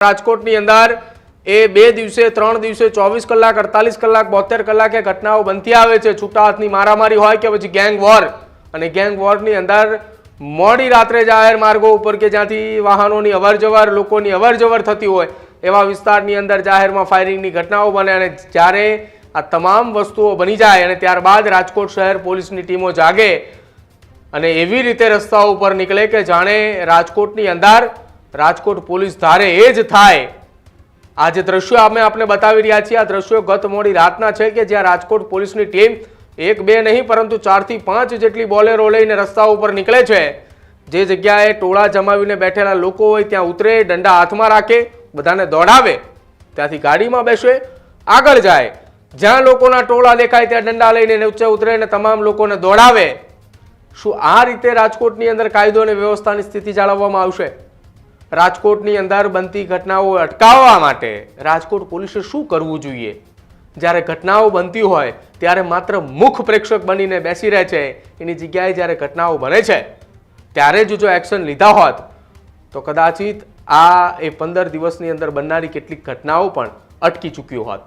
રાજકોટની અંદર એ 2 દિવસે 3 દિવસે 24 કલાક 48 કલાક 72 કલાકે ઘટનાઓ બનતી આવે છે। છૂટા હાથની મારામારી હોય કે પછી ગેંગ વોર, અને ગેંગ વોરની અંદર મોડી રાત્રે જાહેર માર્ગો ઉપર કે જ્યાંથી વાહનોની અવરજવર લોકોની અવરજવર થતી હોય એવા વિસ્તારની અંદર જાહેરમાં ફાયરિંગની ઘટનાઓ બને, અને જ્યારે આ તમામ વસ્તુઓ બની જાય અને ત્યારબાદ રાજકોટ શહેર પોલીસની ટીમો જાગે અને એવી રીતે રસ્તાઓ ઉપર નીકળે કે જાણે રાજકોટની અંદર રાજકોટ પોલીસ ધારે એ જ થાય। આ જે દ્રશ્યો આપણે બતાવી રહ્યા છીએ, આ દ્રશ્યો ગત મોડી રાતના છે કે જ્યાં રાજકોટ પોલીસની ટીમ 1 2 નહીં પરંતુ 4 થી 5 જેટલી બોલેરો લઈને રસ્તા ઉપર નીકળે છે। જે જગ્યાએ ટોળા જમાવીને બેઠેલા લોકો હોય ત્યાં ઉતરે, દંડા હાથમાં રાખે, બધાને દોડાવે, ત્યાંથી ગાડીમાં બેસે, આગળ જાય, જ્યાં લોકોના ટોળા દેખાય ત્યાં દંડા લઈને નીચે ઉતરે અને તમામ લોકોને દોડાવે। શું આ રીતે રાજકોટની અંદર કાયદો અને વ્યવસ્થાની સ્થિતિ જાળવવામાં આવશે? રાજકોટની અંદર બનતી ઘટનાઓ અટકાવવા માટે રાજકોટ પોલીસે શું કરવું જોઈએ? જ્યારે ઘટનાઓ બનતી હોય ત્યારે માત્ર મુખ પ્રેક્ષક બનીને બેસી રહે છે, એની જગ્યાએ જ્યારે ઘટનાઓ બને છે ત્યારે જો એક્શન લીધા હોત તો કદાચિત આ 15 દિવસની અંદર બનનારી કેટલીક ઘટનાઓ પણ અટકી ચૂક્યું હોત।